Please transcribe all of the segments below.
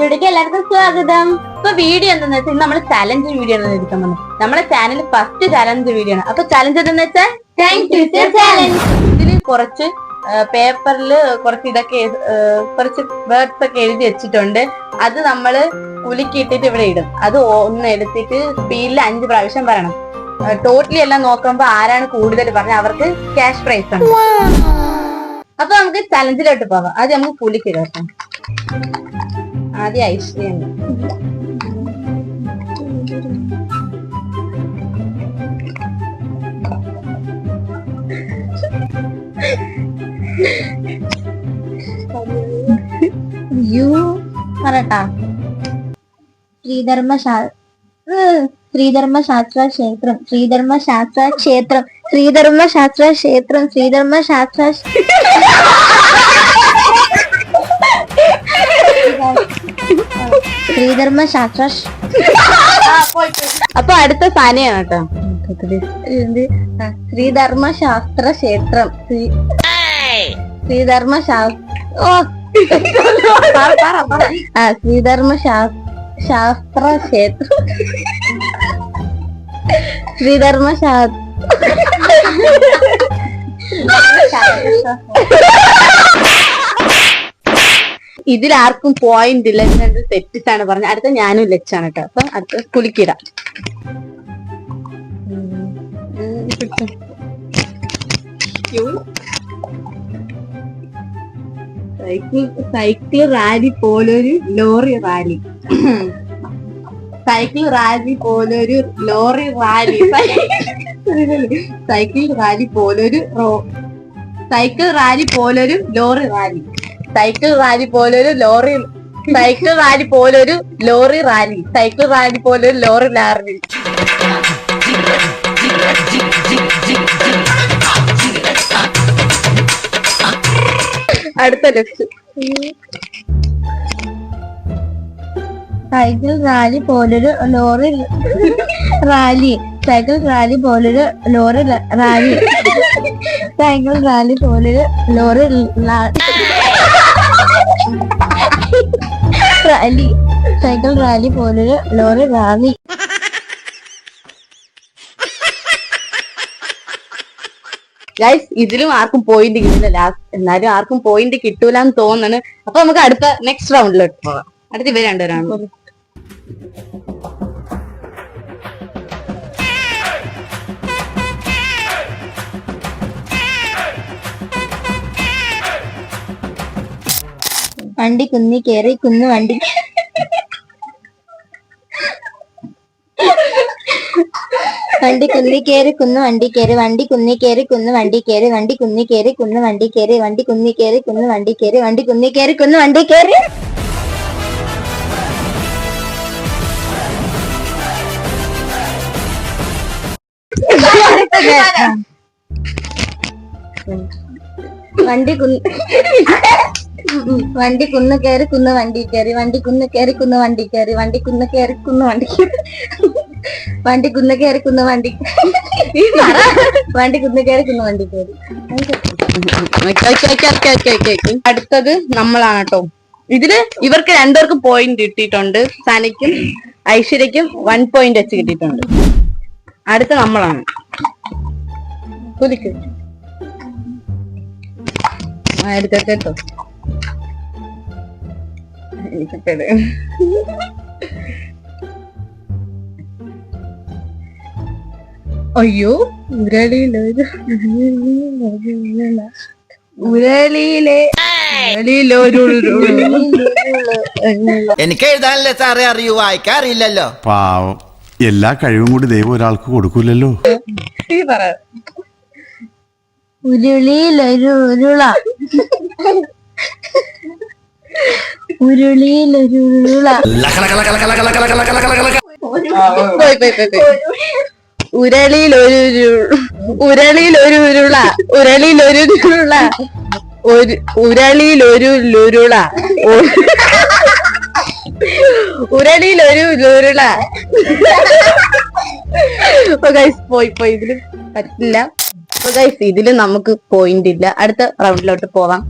വീഡിയോക്ക് എല്ലാവർക്കും സ്വാഗതം. ഇപ്പൊ വീഡിയോ എന്താന്ന് വെച്ചാൽ നമ്മള് ചലഞ്ച് വീഡിയോ ആണ് എടുക്കാൻ വന്നത്. നമ്മുടെ ചാനൽ ഫസ്റ്റ് ചലഞ്ച് വീഡിയോ ആണ്. അപ്പൊ ചലഞ്ച് എന്താന്ന് വെച്ചാൽ ചലഞ്ച്. ഇതില് കുറച്ച് പേപ്പറിൽ കുറച്ച് ഇതൊക്കെ കുറച്ച് വേർഡ്സ് ഒക്കെ എഴുതി വെച്ചിട്ടുണ്ട്. അത് നമ്മള് കുലുക്കിയിട്ടിട്ട് ഇവിടെ ഇടും. അത് ഒന്ന് എടുത്തിട്ട് സ്പീഡിൽ 5 പ്രാവശ്യം പറയണം. ടോട്ടലി എല്ലാം നോക്കുമ്പോ ആരാണ് കൂടുതൽ പറഞ്ഞത് അവർക്ക് ക്യാഷ് പ്രൈസ് ആണ്. അപ്പൊ നമുക്ക് ചലഞ്ചിലോട്ട് പോകാം. ആദ്യം നമുക്ക് കുലുക്കിടാം. ആദ്യം ഐശ്വര്യ പറട്ടാ. ശ്രീധർമ്മശാസ്ത്ര ക്ഷേത്രം അപ്പൊ അടുത്ത സാനിയാണ് കേട്ടോ. ശ്രീധർമ്മശാസ്ത്ര ക്ഷേത്രം ഇതിലാർക്കും പോയിന്റ് ഇല്ല. രണ്ട് തെറ്റിച്ചാണ് പറഞ്ഞത്. അടുത്ത ഞാനും ലച്ചാണ് കേട്ടോ. അപ്പൊ അടുത്ത കുലുക്കിടാം. സൈക്കിൾ റാലി പോലൊരു ലോറി റാലി. സൈക്കിൾ റാലി പോലൊരു ലോറി റാലി. സൈക്കിൾ റാലി പോലൊരു സൈക്കിൾ റാലി പോലൊരു ലോറി റാലി. സൈക്കിൾ റാലി പോലൊരു ലോറി. സൈക്കിൾ റാലി പോലൊരു ലോറി റാലി. സൈക്കിൾ റാലി പോലൊരു ലോറി റാലി. അടുത്ത ലക്ഷ്യം. സൈക്കിൾ റാലി പോലൊരു ലോറി റാലി. സൈക്കിൾ റാലി പോലൊരു ലോറി റാലി. സൈക്കിൾ റാലി പോലൊരു ലോറി റാലി. സൈക്കിൾ റാലി പോലൊരു ലോറി റാലി. ഗൈസ്, ഇതിലും ആർക്കും പോയിന്റ് കിട്ടില്ല. ലാസ്റ്റ് എന്നാലും ആർക്കും പോയിന്റ് കിട്ടൂലെന്ന് തോന്നുന്നു. അപ്പൊ നമുക്ക് അടുത്ത നെക്സ്റ്റ് റൗണ്ടിലോട്ട് പോകാം. അടുത്ത് ഇവർ രണ്ടുപേരാണ്. വണ്ടി കുന്നി കേറി കുന്നു വണ്ടി. വണ്ടി കുന്നി കേറി കുന്നു വണ്ടി കേറി. വണ്ടി കുന്നി കേറി കുന്നു വണ്ടി കേറി. വണ്ടി കുന്നി കേറി കുന്നു വണ്ടി കേറി. വണ്ടി കുന്നി കേറി കുന്നു വണ്ടി കേറി. വണ്ടി കുന്നി കേറി കുന്നു വണ്ടി കേറി. വണ്ടി കുന്നു കേറി കുന്നു വണ്ടി കേറി. വണ്ടി കുന്നു കേറി കുന്നു വണ്ടി കേറി. വണ്ടി കുന്നു കേറി കുന്നു വണ്ടി കേറി. വണ്ടി കുന്നു കേറി കുന്നു വണ്ടി. വണ്ടി കുന്നു കേറി കുന്നു വണ്ടി കേറി. അടുത്തത് നമ്മളാണ് കേട്ടോ. ഇതില് ഇവർക്ക് രണ്ടുപേർക്കും പോയിന്റ് കിട്ടിയിട്ടുണ്ട്. സനയ്ക്കും ഐശ്വര്യക്കും 1 പോയിന്റ് വെച്ച് കിട്ടിയിട്ടുണ്ട്. അടുത്ത നമ്മളാണ്. കുലിക്ക് എടുക്കട്ടോ. അയ്യോ, എനിക്ക് എഴുതാനല്ലേ സാറേ അറിയൂ, വായിക്കാറില്ലല്ലോ. പാവം, എല്ലാ കഴിവും കൂടി ദൈവം ഒരാൾക്ക് കൊടുക്കൂലല്ലോ. ഉരുളിയിലൊരുള. ഉരുളിയിലൊരുള. ഉരുളിയിലൊരു ഉരുള. ഉരുളിയിലൊരുള. ഉരുളിയിലൊരു ലുരുള. ഉരുളിയിലൊരു ലുരുള. പോയി ഇതില് പറ്റില്ല. ഇതില് നമുക്ക് പോയിന്റ് ഇല്ല. അടുത്ത റൗണ്ടിലോട്ട് പോവാം.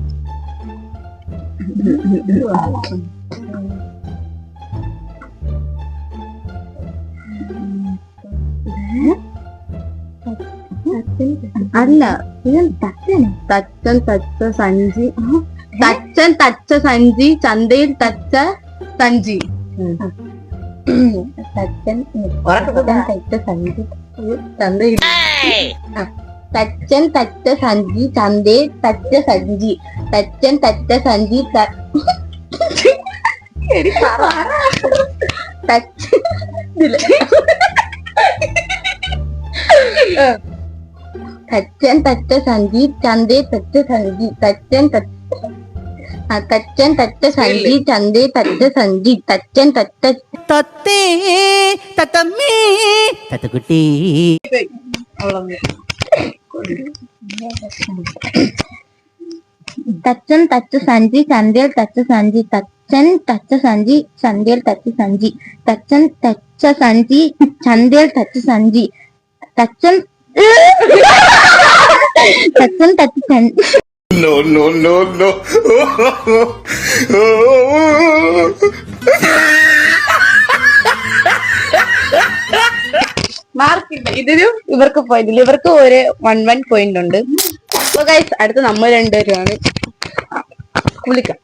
അല്ല തച്ചൻ തച്ച സഞ്ചി തച്ചൻ തച്ച സഞ്ചി ചന്തയിൽ തച്ച സഞ്ചി തച്ചൻ തച്ച സഞ്ചി ചന്തയിൽ തച്ചൻ തച്ച സഞ്ചി ചന്തയിൽ തച്ച സഞ്ചി തച്ചൻ തച്ച സഞ്ചി തച്ചൻ തച്ച സഞ്ചി ചന്തേ തച്ച സഞ്ചി തച്ചൻ തച്ച സഞ്ചി ചന്തേ തച്ച സഞ്ചി തച്ചൻ തച്ച തത്തേ തത്തമ്മേ തത്തക്കുട്ടി. തച്ചൻ തച്ച സഞ്ചി ചന്തയിൽ തച്ച സഞ്ചി തച്ചൻ തച്ച സഞ്ചി ചന്തയിൽ തച്ച സഞ്ചി തച്ചൻ തച്ച സഞ്ചി ചന്തയിൽ തച്ച സഞ്ചി തച്ചൻ തച്ചൻ തച്ച സഞ്ചി. No, no, no, no. മാർക്കില്ല ഇതിലും ഇവർക്ക് പോയിന്റില്ല. ഇവർക്ക് ഒരു 1 പോയിന്റ് ഉണ്ട്. അപ്പൊ ഗൈസ് അടുത്ത് നമ്മൾ രണ്ടുപേരുമാണ് കുളിക്കാം.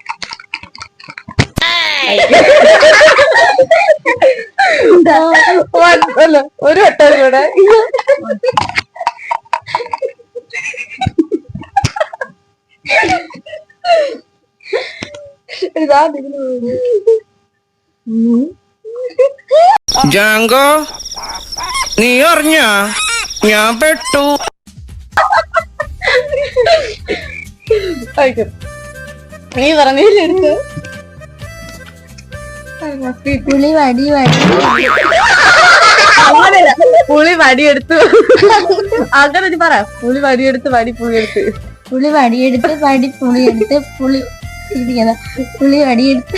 അല്ല ഒരു വട്ടം കൂടെ ജാങ്കോ നീ അറിഞ്ഞ ഞാൻ പെട്ടു. നീ പറഞ്ഞില്ലെടുത്ത് പുളി വടി പുളി വടിയെടുത്ത് അങ്ങനെ നീ പറ. പുളി വടിയെടുത്ത് പുളിയെടുത്ത് പുളി വടിയെടുത്ത് പുളിയെടുത്ത് പുളി പുളി വടിയെടുത്ത്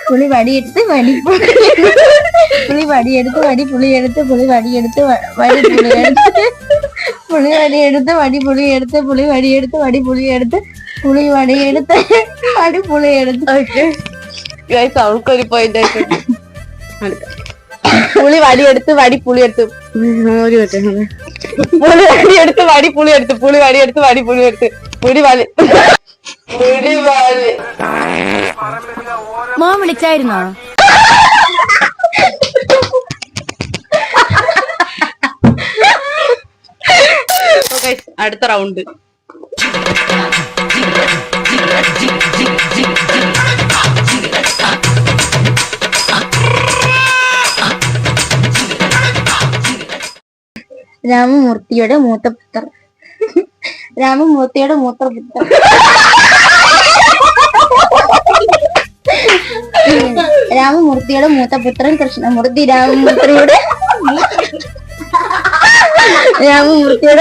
പുളി വടിയെടുത്ത് പുളി വടിയെടുത്ത് പുളിയെടുത്ത് പുളി വടിയെടുത്ത് പുളിയെടുത്ത് പുളി വടിയെടുത്ത് പുളിയെടുത്ത് പുളി വടിയെടുത്ത് പുളിയെടുത്ത് പുളി വടിയെടുത്ത് പുളിയെടുത്ത്. അവൾക്കൊരു പോയിന്റ് പുളി വടിയെടുത്ത് പുളിയെടുത്ത് പുളി വടിയെടുത്ത് പുളിയെടുത്ത് പുളി വടിയെടുത്ത് പുളിയെടുത്ത് പുളി വലി മോൻ വിളിച്ചായിരുന്നോ? അടുത്ത റൗണ്ട്. രാമമൂർത്തിയുടെ മൂത്ത പുത്രൻ രാമമൂർത്തിയുടെ മൂത്ത പുത്രൻ രാമമൂർത്തിയുടെ മൂത്ത പുത്രൻ കൃഷ്ണമൂർത്തി രാമമൂർത്തിയുടെ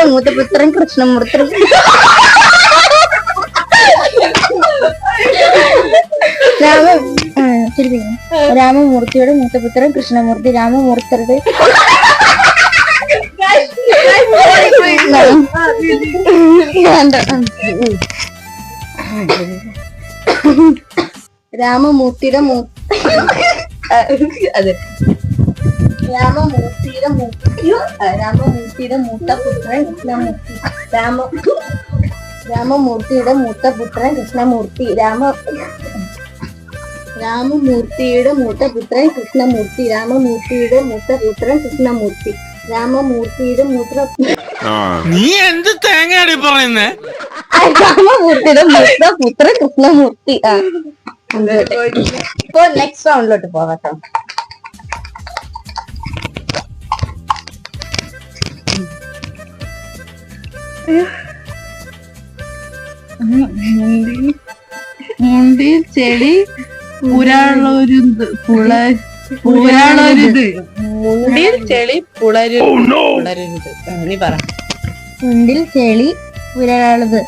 മൂത്ത പുത്രൻ കൃഷ്ണമൂർത്തി രാമമൂർത്തിയുടെ മൂത്ത പുത്രൻ കൃഷ്ണമൂർത്തി രാമമൂർത്തിയുടെ രാമമൂർത്തിയുടെ മൂത്ത പുത്രൻ കൃഷ്ണമൂർത്തി രാമമൂർത്തിയുടെ മൂത്ത പുത്രൻ കൃഷ്ണമൂർത്തി രാമമൂർത്തിയുടെ മൂത്ത പുത്രൻ കൃഷ്ണമൂർത്തി രാമമൂർത്തിയുടെ മൂത്ത പുത്രൻ കൃഷ്ണമൂർത്തി രാമമൂർത്തിയുടെ മൂത്ത നീ എന്ത് തേങ്ങയാടി പറയുന്നേ? രാമമൂർത്തിയുടെ മൂത്ത പുത്രൻ കൃഷ്ണമൂർത്തി. ഇപ്പൊ നെക്സ്റ്റ് റൗണ്ടിലോട്ട് പോകട്ടോ. മുണ്ടിൽ ചെടി പുരാളൊരുത് പുരാളൊരുത് മുണ്ടിൽ ചെളി പുളരരുത്. നീ പറ. മുണ്ടിൽ ചെളി പുരളത്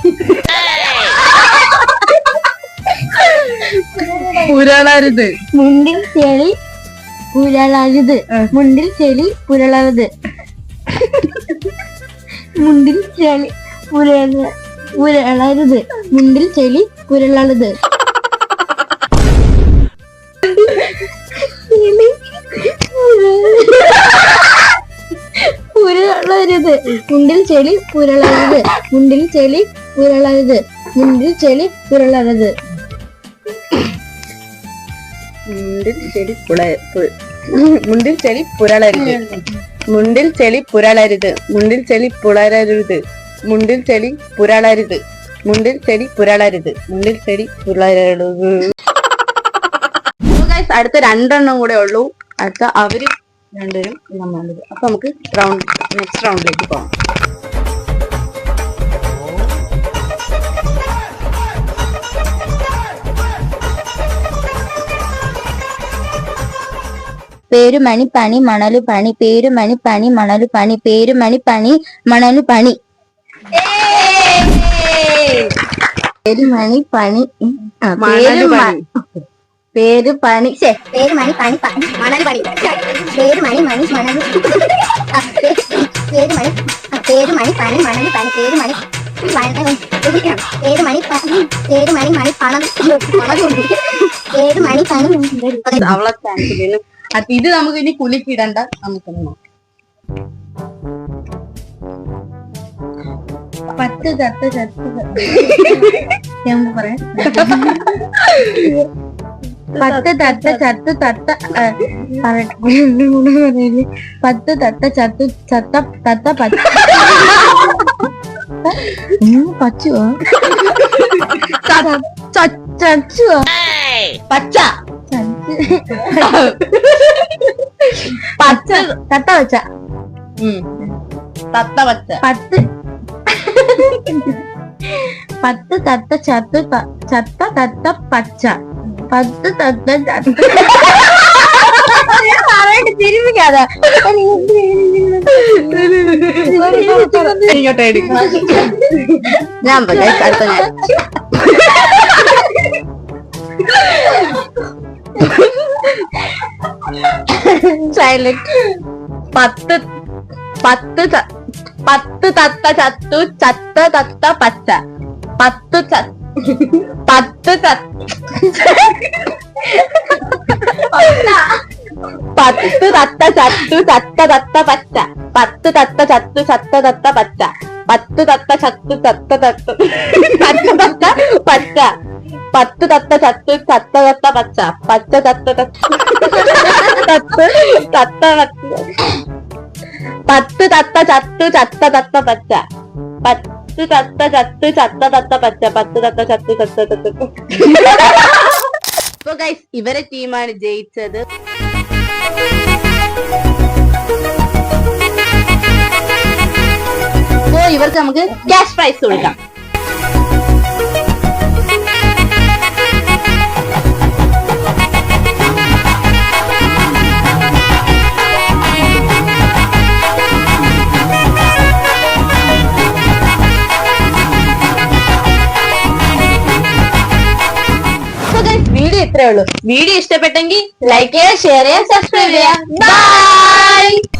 പുരളരുത് മുണ്ടിൽ ചെളി പുരളരുത് മുണ്ടിൽ ചെളി പുരളരുത് മുണ്ടിൽ ചെളി പുരളരുത് മുണ്ടിൽ ചെളി പുരളരുത് പുരളരുത് മുണ്ടിൽ ചെളി പുരളരുത് മുണ്ടിൽ ചെളി പുരളരുത് മുണ്ടിൽ ചെളി പുരളരുത് മുണ്ടിൽ ചെളി പുരളരുത് മുണ്ടിൽ ചെളി പുരളരുത് മുണ്ടിൽ ചെളി പുരളരുത് മുണ്ടിൽ ചെളി പുരളരുത് മുണ്ടിൽ ചെളി പുരളരുത് മുണ്ടിൽ ചെളി പുരളരുത്. അടുത്ത 2 എണ്ണം കൂടെ ഉള്ളൂ. അടുത്ത അവര് രണ്ടുപേരും നമ്മളുള്ളത്. അപ്പൊ നമുക്ക് നെക്സ്റ്റ് റൗണ്ടിലേക്ക് പോകാം. പേരുമണി പണി മണലു പണി പേരുമണി പണി മണലു പണി പേരുമണി പണി മണലു പണി പേരുമണി പണി പേര് പണി പേരുമണി പണി മണലു പണി പേരുമണി മണി മണലു പേരുമണി പേരുമണി പണി മണലു പണി പേരുമണി പേരുമണി പേരുമണി മണി പണം പേരുമണി പണി അവളെ ചാൻസ്. ഇത് നമുക്ക് ഇനി കുലുക്കിടണ്ട, നമുക്കൊന്ന് നോക്കാം. പത്ത് ചത്ത് ചത്ത് ഞാൻ പറയാം. പത്ത് തത്ത ചത്ത് തത്ത പറയില്ലേ. പത്ത് തത്ത ചത്ത് ചത്ത തത്ത പച്ചുവോ ചച്ചുവോ പച്ച പച്ച തത്ത വച്ച തത്ത പച്ച പത്ത് തത്ത ചത്ത് ചത്ത തത്ത പച്ച പത്ത് തത്ത ചത്ത തിരുമിക്കാതെ ഇങ്ങോട്ട് എടുക്കും. ഞാൻ അടുത്ത ഞാൻ സൈലന്റ്. പത്ത് തത്ത ചത്തു ചത്ത തത്ത പച്ച പത്ത് തത്ത ചത്തു ചത്ത തത്ത പച്ച പത്ത് തത്ത ചത്തു ചത്ത തത്ത പച്ച പത്ത് തത്ത ചത്തു ചത്ത തത്ത പച്ച പത്ത് തത്ത ചത്തു ചത്ത തത്ത പച്ച പച്ച തത്ത പത്ത് തത്ത ചത്തു ചത്ത തത്ത പച്ച പത്ത് തത്ത ചത്തു ചത്ത തത്ത പച്ച പത്ത് തത്ത ചത്തു ചത്ത തത്ത. അപ്പൊ ഗൈസ് ഇവരെ ടീമാണ് ജയിച്ചത്. അപ്പോ ഇവർക്ക് നമുക്ക് ക്യാഷ് പ്രൈസ് കൊടുക്കാം. വീഡിയോ ഇത്രേ ഉള്ളൂ. വീഡിയോ ഇഷ്ടപ്പെട്ടെങ്കിൽ ലൈക്ക് ചെയ്യുക, ഷെയർ ചെയ്യുക, സബ്സ്ക്രൈബ് ചെയ്യുക. ബൈ.